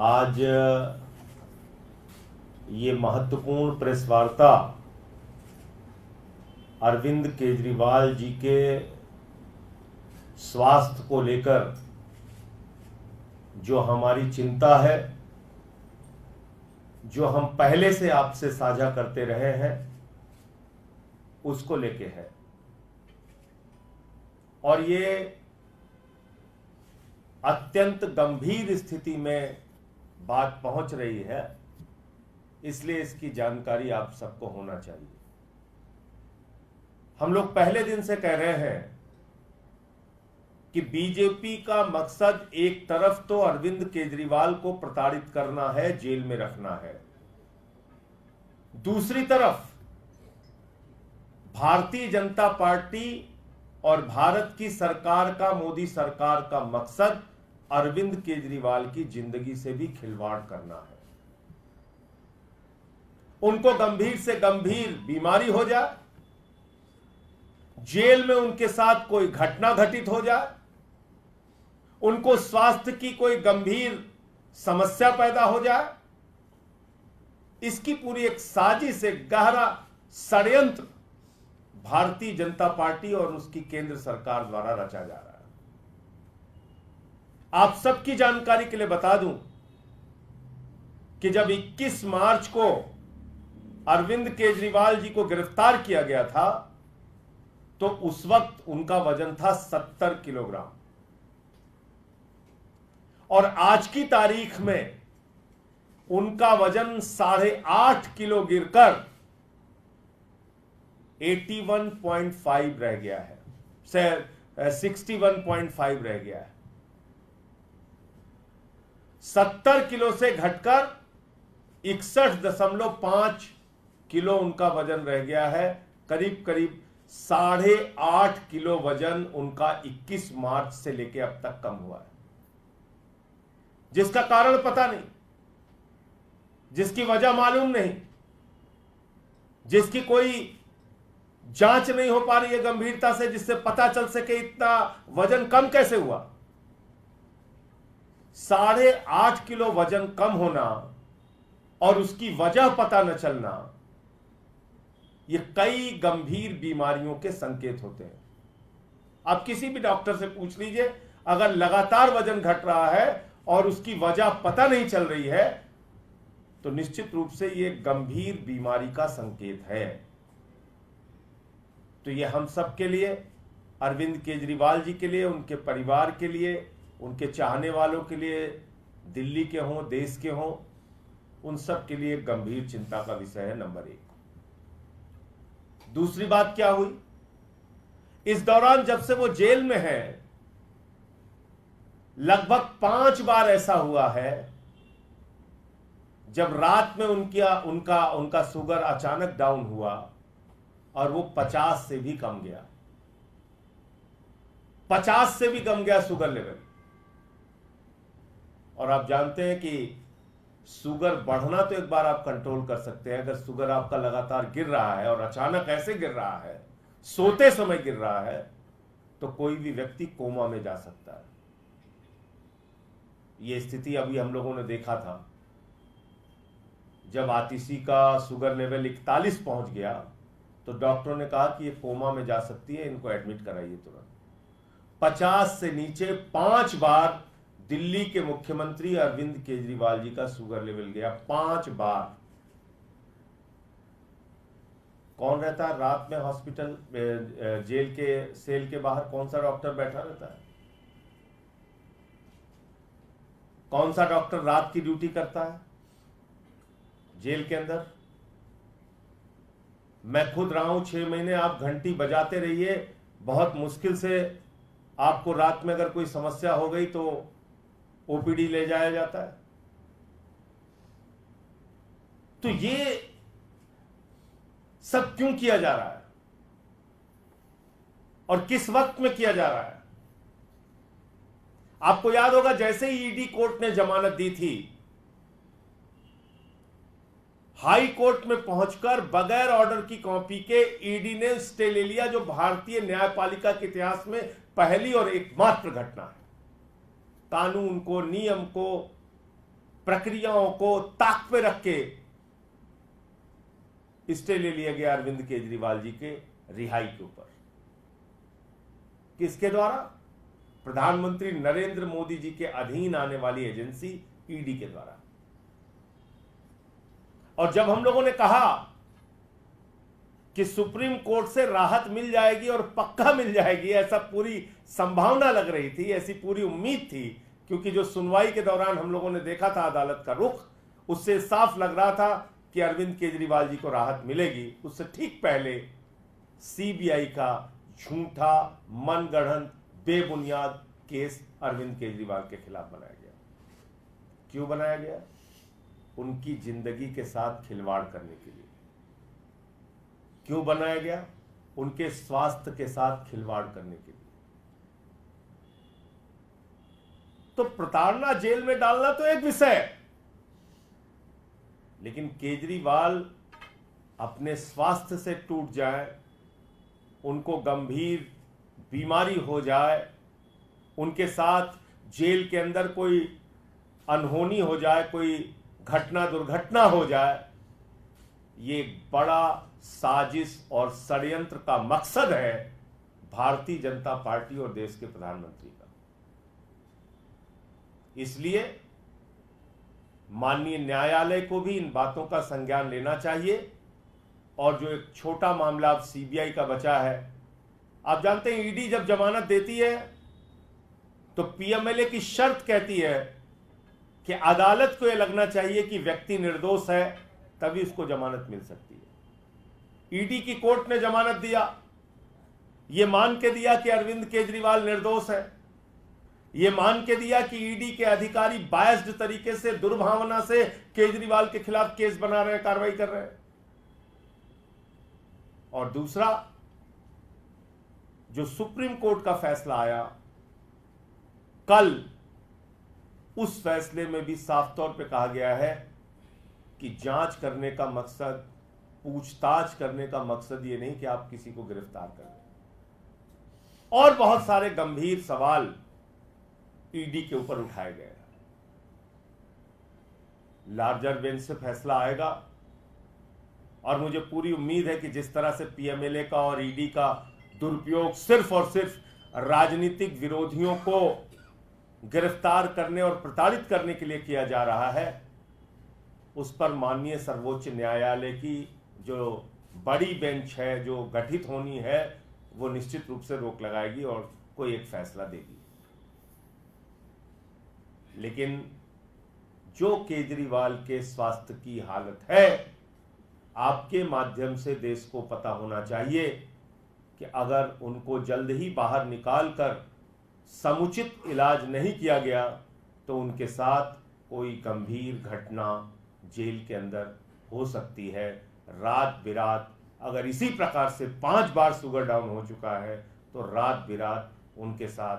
आज ये महत्वपूर्ण प्रेस वार्ता अरविंद केजरीवाल जी के स्वास्थ्य को लेकर जो हमारी चिंता है, जो हम पहले से आपसे साझा करते रहे हैं, उसको लेके है। और ये अत्यंत गंभीर स्थिति में बात पहुंच रही है, इसलिए इसकी जानकारी आप सबको होना चाहिए। हम लोग पहले दिन से कह रहे हैं कि बीजेपी का मकसद एक तरफ तो अरविंद केजरीवाल को प्रताड़ित करना है, जेल में रखना है, दूसरी तरफ भारतीय जनता पार्टी और भारत की सरकार का, मोदी सरकार का मकसद अरविंद केजरीवाल की जिंदगी से भी खिलवाड़ करना है। उनको गंभीर से गंभीर बीमारी हो जाए, जेल में उनके साथ कोई घटना घटित हो जाए, उनको स्वास्थ्य की कोई गंभीर समस्या पैदा हो जाए, इसकी पूरी एक साजिश, एक गहरा षड्यंत्र भारतीय जनता पार्टी और उसकी केंद्र सरकार द्वारा रचा जा रहा है। आप सबकी जानकारी के लिए बता दूं कि जब 21 मार्च को अरविंद केजरीवाल जी को गिरफ्तार किया गया था तो उस वक्त उनका वजन था 70 किलोग्राम और आज की तारीख में उनका वजन 8.5 किलो गिरकर 81.5 रह गया है, 61.5 रह गया है। 70 किलो से घटकर 61.5 किलो उनका वजन रह गया है। करीब करीब 8.5 किलो वजन उनका 21 मार्च से लेकर अब तक कम हुआ है, जिसका कारण पता नहीं, जिसकी वजह मालूम नहीं, जिसकी कोई जांच नहीं हो पा रही है गंभीरता से, जिससे पता चल सके इतना वजन कम कैसे हुआ। 8.5 किलो वजन कम होना और उसकी वजह पता न चलना, ये कई गंभीर बीमारियों के संकेत होते हैं। आप किसी भी डॉक्टर से पूछ लीजिए, अगर लगातार वजन घट रहा है और उसकी वजह पता नहीं चल रही है तो निश्चित रूप से ये गंभीर बीमारी का संकेत है। तो ये हम सब के लिए, अरविंद केजरीवाल जी के लिए, उनके परिवार के लिए, उनके चाहने वालों के लिए, दिल्ली के हों, देश के हों, उन सब के लिए गंभीर चिंता का विषय है, नंबर 1। दूसरी बात क्या हुई, इस दौरान जब से वो जेल में है लगभग 5 बार ऐसा हुआ है जब रात में उनका शुगर अचानक डाउन हुआ और वो 50 से भी कम गया, 50 से भी कम गया शुगर लेवल। और आप जानते हैं कि शुगर बढ़ना तो एक बार आप कंट्रोल कर सकते हैं, अगर शुगर आपका लगातार गिर रहा है और अचानक ऐसे गिर रहा है, सोते समय गिर रहा है, तो कोई भी व्यक्ति कोमा में जा सकता है। यह स्थिति अभी हम लोगों ने देखा था, जब आतिशी का शुगर लेवल 41 पहुंच गया तो डॉक्टरों ने कहा कि ये कोमा में जा सकती है, इनको एडमिट कराइए तुरंत। 50 से नीचे 5 बार दिल्ली के मुख्यमंत्री अरविंद केजरीवाल जी का शुगर लेवल गया, 5 बार। कौन रहता है रात में हॉस्पिटल, जेल के सेल के बाहर? कौन सा डॉक्टर बैठा रहता है? कौन सा डॉक्टर रात की ड्यूटी करता है जेल के अंदर? मैं खुद रहा हूं 6 महीने। आप घंटी बजाते रहिए, बहुत मुश्किल से आपको रात में अगर कोई समस्या हो गई तो ओपीडी ले जाया जाता है। तो ये सब क्यों किया जा रहा है और किस वक्त में किया जा रहा है? आपको याद होगा, जैसे ही ईडी कोर्ट ने जमानत दी थी, हाई कोर्ट में पहुंचकर बगैर ऑर्डर की कॉपी के ईडी ने स्टे ले लिया, जो भारतीय न्यायपालिका के इतिहास में पहली और एकमात्र घटना है। कानून को, नियम को प्रक्रियाओं को ताक पे रख के स्टे ले लिया गया अरविंद केजरीवाल जी के रिहाई के ऊपर। किसके द्वारा? प्रधानमंत्री नरेंद्र मोदी जी के अधीन आने वाली एजेंसी ईडी के द्वारा। और जब हम लोगों ने कहा कि सुप्रीम कोर्ट से राहत मिल जाएगी और पक्का मिल जाएगी, ऐसा पूरी संभावना लग रही थी, ऐसी पूरी उम्मीद थी, क्योंकि जो सुनवाई के दौरान हम लोगों ने देखा था अदालत का रुख, उससे साफ लग रहा था कि अरविंद केजरीवाल जी को राहत मिलेगी। उससे ठीक पहले सीबीआई का झूठा, मनगढ़ंत, बेबुनियाद केस अरविंद केजरीवाल के खिलाफ बनाया गया। क्यों बनाया गया? उनकी जिंदगी के साथ खिलवाड़ करने के लिए। क्यों बनाया गया? उनके स्वास्थ्य के साथ खिलवाड़ करने के लिए। तो प्रताड़ना, जेल में डालना तो एक विषय है, लेकिन केजरीवाल अपने स्वास्थ्य से टूट जाए, उनको गंभीर बीमारी हो जाए, उनके साथ जेल के अंदर कोई अनहोनी हो जाए, कोई घटना दुर्घटना हो जाए, ये एक बड़ा साजिश और षड्यंत्र का मकसद है भारतीय जनता पार्टी और देश के प्रधानमंत्री का। इसलिए माननीय न्यायालय को भी इन बातों का संज्ञान लेना चाहिए। और जो एक छोटा मामला अब सीबीआई का बचा है, आप जानते हैं ईडी जब जमानत देती है तो पीएमएलए की शर्त कहती है कि अदालत को यह लगना चाहिए कि व्यक्ति निर्दोष है, तभी उसको जमानत मिल सकती है। ईडी की कोर्ट ने जमानत दिया, यह मान के दिया कि अरविंद केजरीवाल निर्दोष है, यह मान के दिया कि ईडी के अधिकारी बायस्ड तरीके से, दुर्भावना से केजरीवाल के खिलाफ केस बना रहे हैं, कार्रवाई कर रहे हैं। और दूसरा, जो सुप्रीम कोर्ट का फैसला आया कल, उस फैसले में भी साफ तौर पे कहा गया है कि जांच करने का मकसद, पूछताछ करने का मकसद ये नहीं कि आप किसी को गिरफ्तार कर लें। और बहुत सारे गंभीर सवाल ईडी के ऊपर उठाए गए। लार्जर बेंच से फैसला आएगा और मुझे पूरी उम्मीद है कि जिस तरह से पीएमएलए का और ईडी का दुरुपयोग सिर्फ और सिर्फ राजनीतिक विरोधियों को गिरफ्तार करने और प्रताड़ित करने के लिए किया जा रहा है, उस पर माननीय सर्वोच्च न्यायालय की जो बड़ी बेंच है, जो गठित होनी है, वो निश्चित रूप से रोक लगाएगी और कोई एक फैसला देगी। लेकिन जो केजरीवाल के स्वास्थ्य की हालत है, आपके माध्यम से देश को पता होना चाहिए कि अगर उनको जल्द ही बाहर निकालकर समुचित इलाज नहीं किया गया तो उनके साथ कोई गंभीर घटना जेल के अंदर हो सकती है। रात बिरात अगर इसी प्रकार से 5 बार शुगर डाउन हो चुका है तो रात बिरात उनके साथ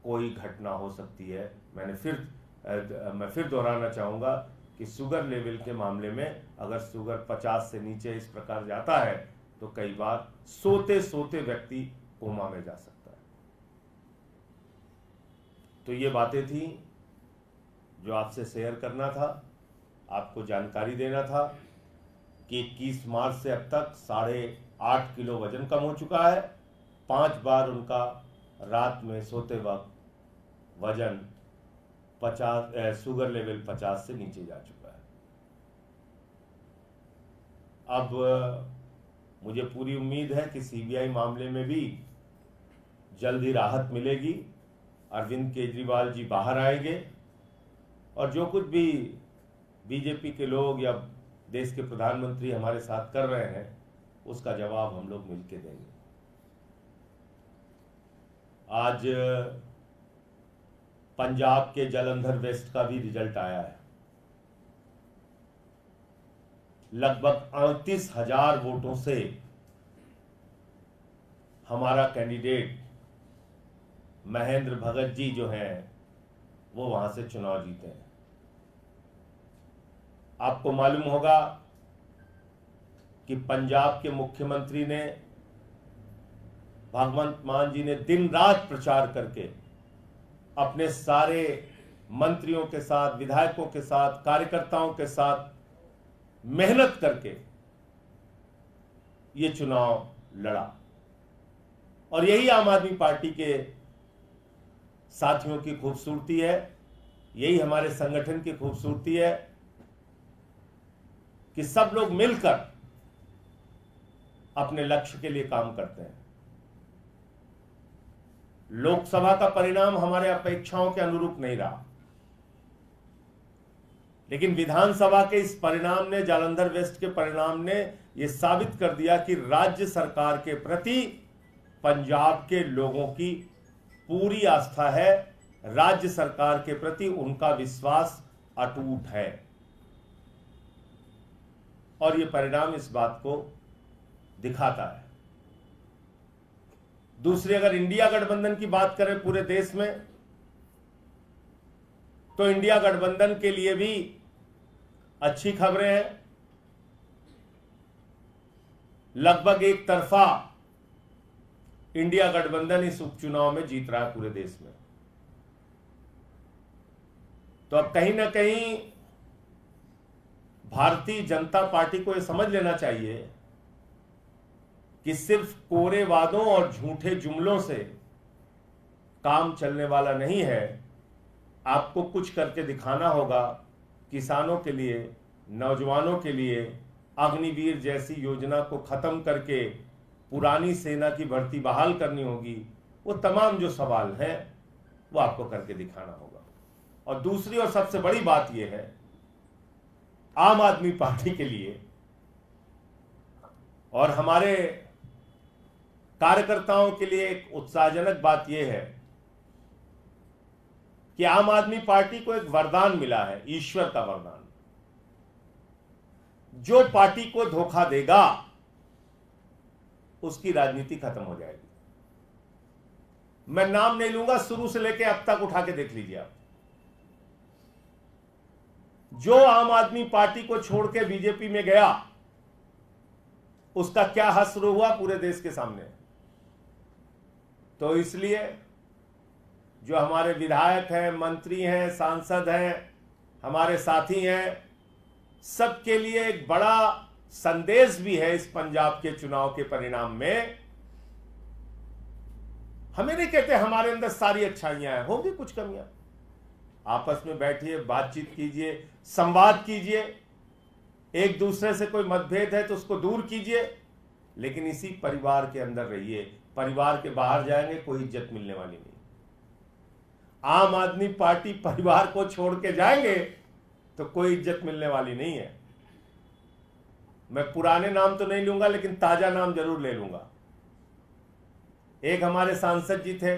कोई घटना हो सकती है। मैं फिर दोहराना चाहूँगा कि शुगर लेवल के मामले में अगर शुगर 50 से नीचे इस प्रकार जाता है तो कई बार सोते सोते व्यक्ति कोमा में जा सकता है। तो ये बातें थी जो आपसे शेयर करना था, आपको जानकारी देना था कि 21 मार्च से अब तक 8.5 किलो वजन कम हो चुका है। 5 बार उनका रात में सोते वक्त वजन 50, शुगर लेवल 50 से नीचे जा चुका है। अब मुझे पूरी उम्मीद है कि सीबीआई मामले में भी जल्द ही राहत मिलेगी, अरविंद केजरीवाल जी बाहर आएंगे और जो कुछ भी बीजेपी के लोग या देश के प्रधानमंत्री हमारे साथ कर रहे हैं उसका जवाब हम लोग मिलकर देंगे। आज पंजाब के जालंधर वेस्ट का भी रिजल्ट आया है। लगभग 38,000 वोटों से हमारा कैंडिडेट महेंद्र भगत जी जो हैं वो वहां से चुनाव जीते हैं। आपको मालूम होगा कि पंजाब के मुख्यमंत्री ने, भगवंत मान जी ने दिन रात प्रचार करके अपने सारे मंत्रियों के साथ, विधायकों के साथ, कार्यकर्ताओं के साथ मेहनत करके ये चुनाव लड़ा। और यही आम आदमी पार्टी के साथियों की खूबसूरती है, यही हमारे संगठन की खूबसूरती है कि सब लोग मिलकर अपने लक्ष्य के लिए काम करते हैं। लोकसभा का परिणाम हमारे अपेक्षाओं के अनुरूप नहीं रहा, लेकिन विधानसभा के इस परिणाम ने, जालंधर वेस्ट के परिणाम ने यह साबित कर दिया कि राज्य सरकार के प्रति पंजाब के लोगों की पूरी आस्था है, राज्य सरकार के प्रति उनका विश्वास अटूट है। और यह परिणाम इस बात को दिखाता है। दूसरी, अगर इंडिया गठबंधन की बात करें पूरे देश में, तो इंडिया गठबंधन के लिए भी अच्छी खबरें हैं। लगभग एक तरफा इंडिया गठबंधन इस उपचुनाव में जीत रहा है पूरे देश में। तो अब कहीं ना कहीं भारतीय जनता पार्टी को यह समझ लेना चाहिए कि सिर्फ कोरे वादों और झूठे जुमलों से काम चलने वाला नहीं है। आपको कुछ करके दिखाना होगा। किसानों के लिए, नौजवानों के लिए अग्निवीर जैसी योजना को खत्म करके पुरानी सेना की भर्ती बहाल करनी होगी। वो तमाम जो सवाल हैं वो आपको करके दिखाना होगा। और दूसरी और सबसे बड़ी बात यह है, आम आदमी पार्टी के लिए और हमारे कार्यकर्ताओं के लिए एक उत्साहजनक बात यह है कि आम आदमी पार्टी को एक वरदान मिला है, ईश्वर का वरदान। जो पार्टी को धोखा देगा उसकी राजनीति खत्म हो जाएगी। मैं नाम नहीं लूंगा, शुरू से लेकर अब तक उठा के देख लीजिए आप। जो आम आदमी पार्टी को छोड़ के बीजेपी में गया उसका क्या हश्र हुआ पूरे देश के सामने। तो इसलिए जो हमारे विधायक हैं, मंत्री हैं, सांसद हैं, हमारे साथी हैं, सबके लिए एक बड़ा संदेश भी है इस पंजाब के चुनाव के परिणाम में। हमें नहीं कहते हमारे अंदर सारी अच्छाइयां हैं, होंगी कुछ कमियां। आपस में बैठिए, बातचीत कीजिए, संवाद कीजिए, एक दूसरे से कोई मतभेद है तो उसको दूर कीजिए, लेकिन इसी परिवार के अंदर रहिए। परिवार के बाहर जाएंगे कोई इज्जत मिलने वाली नहीं। आम आदमी पार्टी परिवार को छोड़ के जाएंगे तो कोई इज्जत मिलने वाली नहीं है। मैं पुराने नाम तो नहीं लूंगा, लेकिन ताजा नाम जरूर ले लूंगा। एक हमारे सांसद जी थे,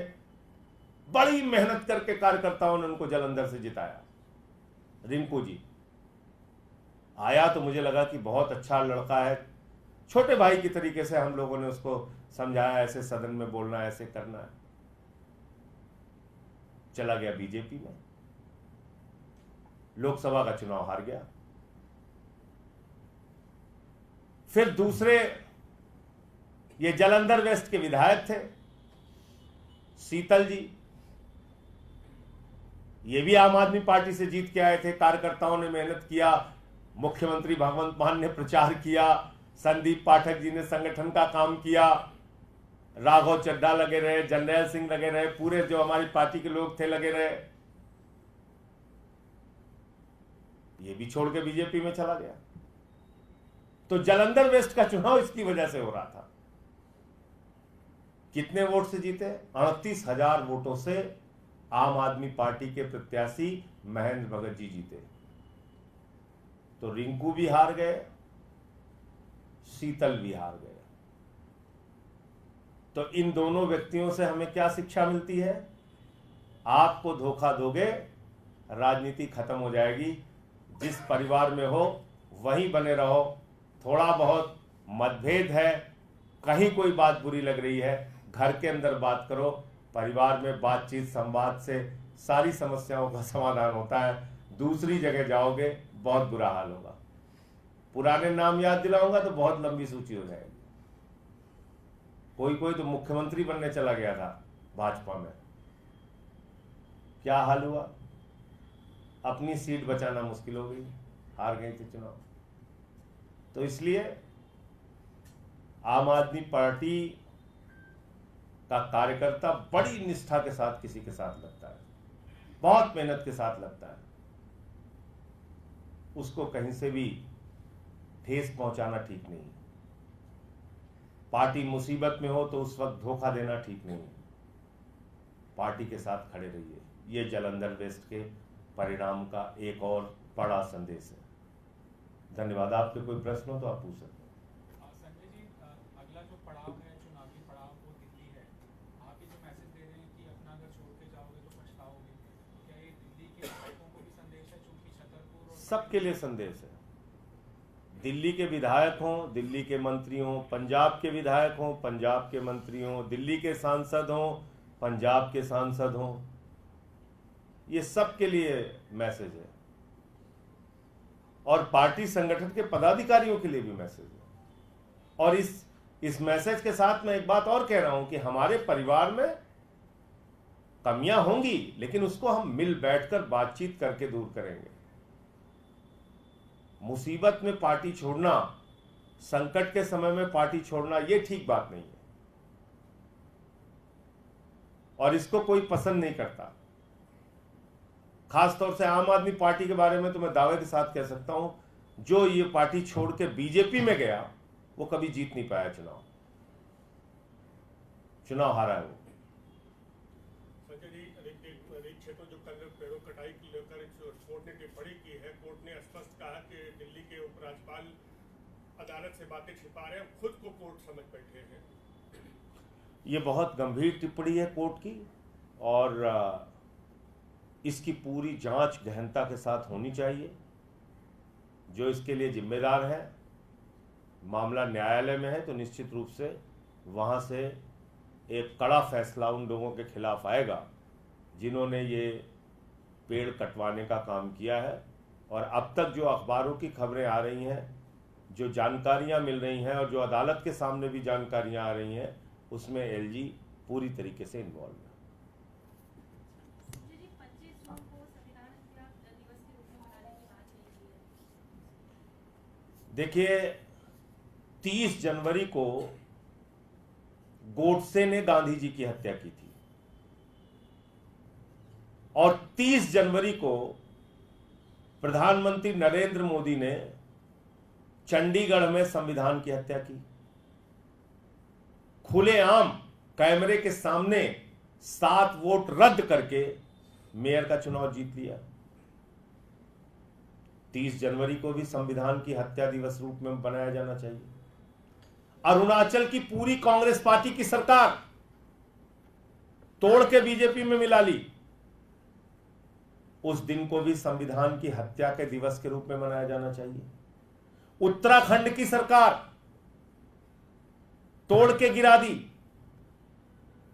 बड़ी मेहनत करके कार्यकर्ताओं ने उनको जालंधर से जिताया, रिंकू जी। आया तो मुझे लगा कि बहुत अच्छा लड़का है, छोटे भाई की तरीके से हम लोगों ने उसको समझाया, ऐसे सदन में बोलना, ऐसे करना है। चला गया बीजेपी में, लोकसभा का चुनाव हार गया। फिर दूसरे ये जालंधर वेस्ट के विधायक थे शीतल जी, ये भी आम आदमी पार्टी से जीत के आए थे। कार्यकर्ताओं ने मेहनत किया, मुख्यमंत्री भगवंत मान ने प्रचार किया, संदीप पाठक जी ने संगठन का काम किया, राघव चड्ढा लगे रहे, जर्नैल सिंह लगे रहे, पूरे जो हमारी पार्टी के लोग थे लगे रहे। ये भी छोड़ के बीजेपी में चला गया। तो जालंधर वेस्ट का चुनाव इसकी वजह से हो रहा था। कितने वोट से जीते? 38,000 वोटों से आम आदमी पार्टी के प्रत्याशी महेंद्र भगत जी जीते। तो रिंकू भी हार गए, शीतल भी हार गए। तो इन दोनों व्यक्तियों से हमें क्या शिक्षा मिलती है? आपको धोखा दोगे, राजनीति खत्म हो जाएगी। जिस परिवार में हो वहीं बने रहो। थोड़ा बहुत मतभेद है, कहीं कोई बात बुरी लग रही है, घर के अंदर बात करो। परिवार में बातचीत, संवाद से सारी समस्याओं का समाधान होता है। दूसरी जगह जाओगे बहुत बुरा हाल होगा। पुराने नाम याद दिलाऊंगा तो बहुत लंबी सूची हो जाएगी। कोई तो मुख्यमंत्री बनने चला गया था भाजपा में, क्या हाल हुआ? अपनी सीट बचाना मुश्किल हो गई, हार गई थी चुनाव। तो इसलिए आम आदमी पार्टी का कार्यकर्ता बड़ी निष्ठा के साथ किसी के साथ लगता है, बहुत मेहनत के साथ लगता है। उसको कहीं से भी ठेस पहुंचाना ठीक नहीं। पार्टी मुसीबत में हो तो उस वक्त धोखा देना ठीक नहीं। पार्टी के साथ खड़े रहिए। ये जालंधर वेस्ट के परिणाम का एक और बड़ा संदेश है। धन्यवाद। आपके कोई प्रश्न हो तो आप पूछ सकते हैं। संजय जी, अगला जो पड़ाव है, चुनावी पड़ाव, वो दिल्ली है। आप ये जो मैसेज दे रहे हैं कि अपना अगर छोड़ के जाओगे तो पछताओगे, क्या ये दिल्ली के विधायकों को भी संदेश है? चूंकि छतरपुर और सबके लिए संदेश है। दिल्ली के विधायक हों, दिल्ली के मंत्री हों, पंजाब के विधायक हों, पंजाब के मंत्री हों, दिल्ली के सांसद हों, पंजाब के सांसद हों, ये सबके लिए मैसेज है। और पार्टी संगठन के पदाधिकारियों के लिए भी मैसेज है। और इस मैसेज के साथ मैं एक बात और कह रहा हूं कि हमारे परिवार में कमियां होंगी, लेकिन उसको हम मिल बैठकर बातचीत करके दूर करेंगे। मुसीबत में पार्टी छोड़ना, संकट के समय में पार्टी छोड़ना, यह ठीक बात नहीं है और इसको कोई पसंद नहीं करता। खासतौर से आम आदमी पार्टी के बारे में तो मैं दावे के साथ कह सकता हूं, जो ये पार्टी छोड़ के बीजेपी में गया वो कभी जीत नहीं पाया चुनाव हारा है वो। संजय जी, अनेक क्षेत्रों जो कल पेड़ों कटाई की लेकर कोर्ट ने टिप्पणी की है, कोर्ट ने स्पष्ट कहा कि दिल्ली के उपराज्यपाल अदालत से बातें छिपा रहे हैं, खुद को कोर्ट समझ बैठे हैं। ये बहुत गंभीर टिप्पणी है कोर्ट की और इसकी पूरी जांच गहनता के साथ होनी चाहिए। जो इसके लिए जिम्मेदार है, मामला न्यायालय में है तो निश्चित रूप से वहां से एक कड़ा फैसला उन लोगों के खिलाफ आएगा जिन्होंने ये पेड़ कटवाने का काम किया है। और अब तक जो अखबारों की खबरें आ रही हैं, जो जानकारियां मिल रही हैं और जो अदालत के सामने भी जानकारियां आ रही हैं, उसमें एलजी पूरी तरीके से इन्वॉल्व है। देखिए, 30 जनवरी को गोडसे ने गांधी जी की हत्या की थी और 30 जनवरी को प्रधानमंत्री नरेंद्र मोदी ने चंडीगढ़ में संविधान की हत्या की। खुलेआम कैमरे के सामने 7 वोट रद्द करके मेयर का चुनाव जीत लिया। 30 जनवरी को भी संविधान की हत्या दिवस रूप में बनाया जाना चाहिए। अरुणाचल की पूरी कांग्रेस पार्टी की सरकार तोड़ के बीजेपी में मिला ली, उस दिन को भी संविधान की हत्या के दिवस के रूप में मनाया जाना चाहिए। उत्तराखंड की सरकार तोड़ के गिरा दी,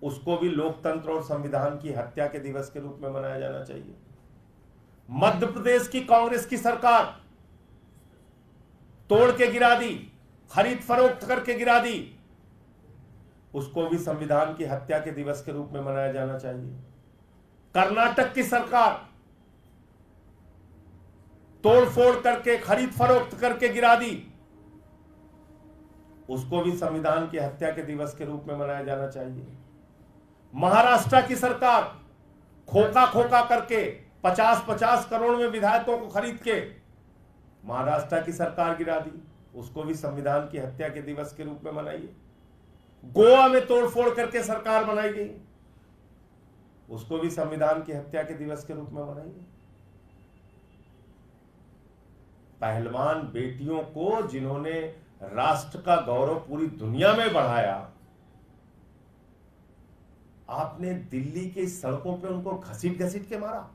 उसको भी लोकतंत्र और संविधान की हत्या के दिवस के रूप में मनाया जाना चाहिए। मध्य प्रदेश की कांग्रेस की सरकार तोड़ के गिरा दी, खरीद फरोख्त करके गिरा दी, उसको भी संविधान की हत्या के दिवस के रूप में मनाया जाना चाहिए। कर्नाटक की सरकार तोड़फोड़ करके, खरीद फरोख्त करके गिरा दी, उसको भी संविधान की हत्या के दिवस के रूप में मनाया जाना चाहिए। महाराष्ट्र की सरकार खोखा खोखा करके 50-50 करोड़ में विधायकों को खरीद के महाराष्ट्र की सरकार गिरा दी, उसको भी संविधान की हत्या के दिवस के रूप में मनाइए। गोवा में तोड़फोड़ करके सरकार बनाई गई, उसको भी संविधान की हत्या के दिवस के रूप में मनाइए। पहलवान बेटियों को जिन्होंने राष्ट्र का गौरव पूरी दुनिया में बढ़ाया, आपने दिल्ली की सड़कों पे उनको घसीट घसीट के मारा।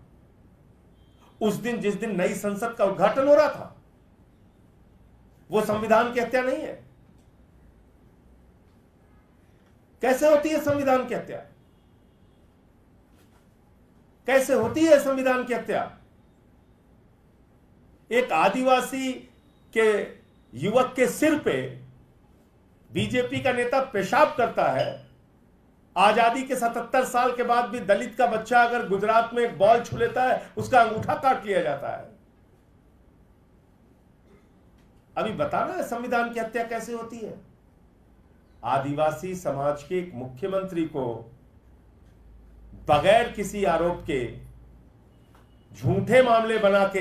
उस दिन, जिस दिन नई संसद का उद्घाटन हो रहा था, वो संविधान की हत्या नहीं है। कैसे होती है संविधान की हत्या? कैसे होती है संविधान की हत्या? एक आदिवासी के युवक के सिर पे बीजेपी का नेता पेशाब करता है, आजादी के 77 साल के बाद भी दलित का बच्चा अगर गुजरात में एक बॉल छू लेता है, उसका अंगूठा काट लिया जाता है। अभी बताना है संविधान की हत्या कैसे होती है। आदिवासी समाज के एक मुख्यमंत्री को बगैर किसी आरोप के झूठे मामले बना के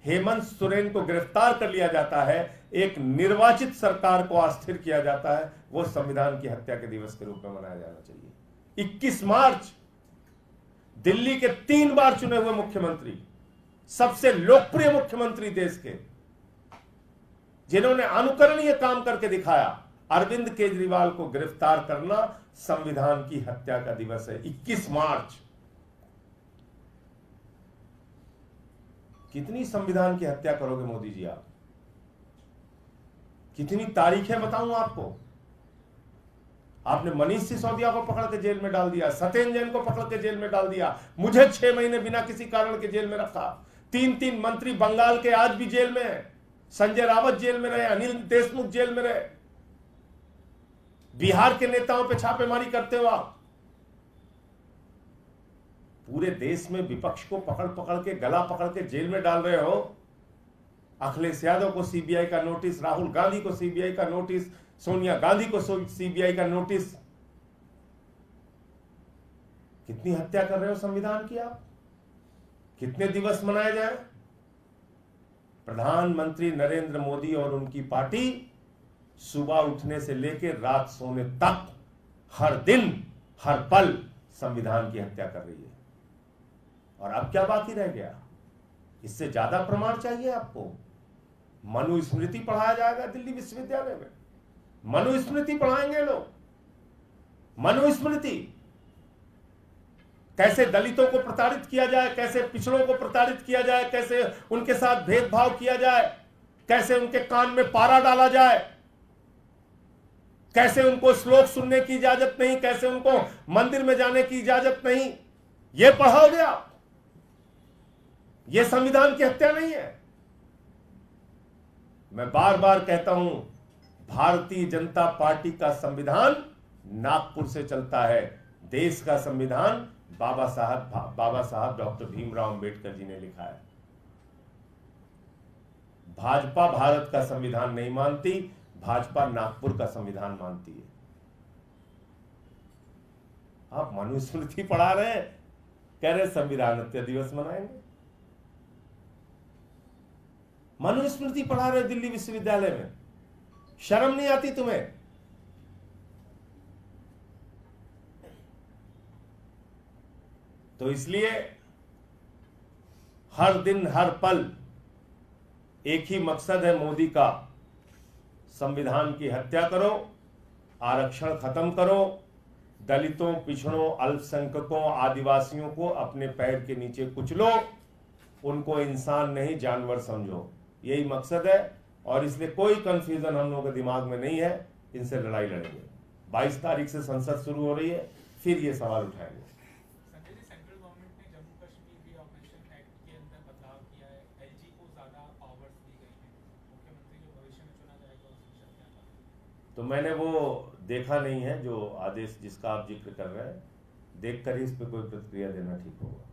हेमंत सोरेन को गिरफ्तार कर लिया जाता है, एक निर्वाचित सरकार को अस्थिर किया जाता है। वो संविधान की हत्या के दिवस के रूप में मनाया जाना चाहिए। 21 मार्च दिल्ली के 3 बार चुने हुए मुख्यमंत्री, सबसे लोकप्रिय मुख्यमंत्री देश के, जिन्होंने अनुकरणीय काम करके दिखाया, अरविंद केजरीवाल को गिरफ्तार करना संविधान की हत्या का दिवस है। 21 मार्च। कितनी संविधान की हत्या करोगे मोदी जी आप? कितनी तारीखें बताऊं आपको? आपने मनीष सिसोदिया को पकड़ के जेल में डाल दिया, सत्येंद्र जैन को पकड़ के जेल में डाल दिया, मुझे 6 महीने बिना किसी कारण के जेल में रखा। 3 मंत्री बंगाल के आज भी जेल में है। संजय रावत जेल में रहे, अनिल देशमुख जेल में रहे। बिहार के नेताओं पे छापेमारी करते हो आप। पूरे देश में विपक्ष को पकड़ पकड़ के, गला पकड़ के जेल में डाल रहे हो। अखिलेश यादव को सीबीआई का नोटिस, राहुल गांधी को सीबीआई का नोटिस, सोनिया गांधी को सीबीआई का नोटिस। कितनी हत्या कर रहे हो संविधान की आप? कितने दिवस मनाए जाए? प्रधानमंत्री नरेंद्र मोदी और उनकी पार्टी सुबह उठने से लेकर रात सोने तक हर दिन हर पल संविधान की हत्या कर रही है। और अब क्या बाकी रह गया? इससे ज्यादा प्रमाण चाहिए आपको? मनुस्मृति पढ़ाया जाएगा दिल्ली विश्वविद्यालय में। मनुस्मृति पढ़ाएंगे लोग। मनुस्मृति, कैसे दलितों को प्रताड़ित किया जाए, कैसे पिछड़ों को प्रताड़ित किया जाए, कैसे उनके साथ भेदभाव किया जाए, कैसे उनके कान में पारा डाला जाए, कैसे उनको श्लोक सुनने की इजाजत नहीं, कैसे उनको मंदिर में जाने की इजाजत नहीं। यह पढ़ाओगे आप? यह संविधान की हत्या नहीं है? मैं बार बार कहता हूं, भारतीय जनता पार्टी का संविधान नागपुर से चलता है। देश का संविधान बाबा साहब डॉक्टर भीमराव अंबेडकर जी ने लिखा है। भाजपा भारत का संविधान नहीं मानती, भाजपा नागपुर का संविधान मानती है। आप मनुस्मृति पढ़ा रहे हैं, कह रहे संविधान हत्या दिवस मनाएंगे। मनुस्मृति पढ़ा रहे दिल्ली विश्वविद्यालय में, शर्म नहीं आती तुम्हें? तो इसलिए हर दिन हर पल एक ही मकसद है मोदी का, संविधान की हत्या करो, आरक्षण खत्म करो, दलितों, पिछड़ों, अल्पसंख्यकों, आदिवासियों को अपने पैर के नीचे कुचलो, उनको इंसान नहीं जानवर समझो। यही मकसद है। और इसलिए कोई कंफ्यूजन हम लोगों के दिमाग में नहीं है। इनसे लड़ाई लड़ेंगे। 22 तारीख से संसद शुरू हो रही है, फिर ये सवाल उठाएंगे। संजय जी, सेंट्रल गवर्नमेंट ने जम्मू कश्मीर रीऑर्गेनाइजेशन एक्ट के अंदर बदलाव किया है। एलजी को ज्यादा पावर्स दी गई हैं। मुख्यमंत्री जो भविष्य में चुना जाएगा उसकी शक्तियां कम। तो मैंने वो देखा नहीं है जो आदेश जिसका आप जिक्र कर रहे हैं। देखकर ही इस पर कोई प्रतिक्रिया देना ठीक होगा।